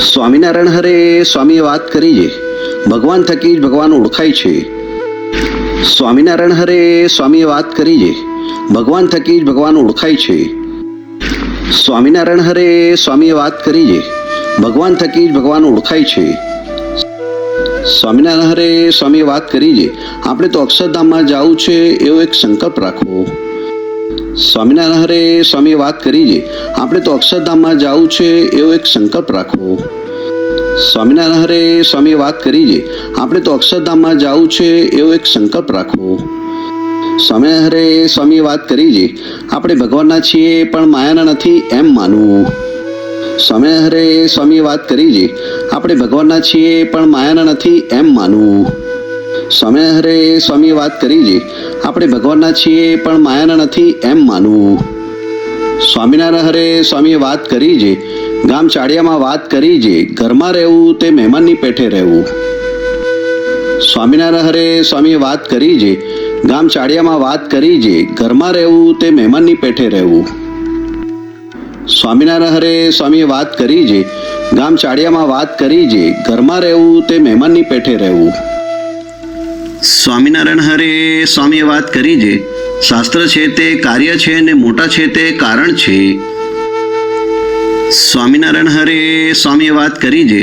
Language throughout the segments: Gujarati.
સ્વામિનારાયણ હરે સ્વામીએ વાત કરી છે, ભગવાન થકી જ ભગવાન ઓળખાય છે. સ્વામિનારાયણ હરે સ્વામીએ વાત કરી છે, ભગવાન થકી જ ભગવાન ઓળખાય છે. સ્વામિનારાયણ હરે સ્વામીએ વાત કરી છે, ભગવાન થકી જ ભગવાન ઓળખાય છે. સ્વામિનારાયણ હરે સ્વામીએ વાત કરી છે, આપણે તો અક્ષરધામમાં જવું છે એવો એક સંકલ્પ રાખવો. સ્વામિનારાયણ હરે સ્વામીએ વાત કરી છે, આપણે તો અક્ષરધામમાં જવું છે એવો એક સંકલ્પ રાખવો. સ્વામિનારાયણ હરે સ્વામીએ વાત કરી છે, આપણે તો અક્ષરધામમાં જવું છે એવો એક સંકલ્પ રાખવો. સ્વામિનારાયણ હરે સ્વામીએ વાત કરી છે, આપણે ભગવાનના છીએ પણ માયાના નથી એમ માનવું. સ્વામિનારાયણ હરે સ્વામીએ વાત કરી છે, આપણે ભગવાનના છીએ પણ માયાના નથી એમ માનવું. સ્વામિનારાયણ હરે સ્વામીએ વાત કરી છે, આપણે ભગવાનના છીએ પણ માયાના નથી એમ માનવું. સ્વામિનારાયણ હરે સ્વામીએ વાત કરી છે, ગામ ચાળિયામાં વાત કરી છે, ઘરમાં રહેવું તે મહેમાનની પેઠે રહેવું. સ્વામિનારાયણ હરે સ્વામીએ વાત કરી છે, ગામ ચાળિયામાં વાત કરી છે, ઘરમાં રહેવું તે મહેમાનની પેઠે રહેવું. સ્વામિનારાયણ હરે સ્વામીએ વાત કરી છે, ગામ ચાળિયામાં વાત કરી છે, ઘરમાં રહેવું તે મહેમાનની પેઠે રહેવું. સ્વામિનારાયણ હરે સ્વામીએ વાત કરી છે, શાસ્ત્ર છે તે કાર્ય છે ને મોટા છે તે કારણ છે. સ્વામિનારાયણ હરે સ્વામીએ વાત કરી છે,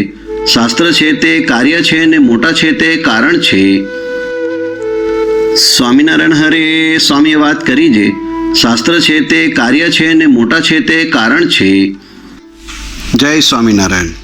શાસ્ત્ર છે તે કાર્ય છે ને મોટા છે તે કારણ છે. સ્વામિનારાયણ હરે સ્વામીએ વાત કરી છે, શાસ્ત્ર છે તે કાર્ય છે ને મોટા છે તે કારણ છે. જય સ્વામિનારાયણ.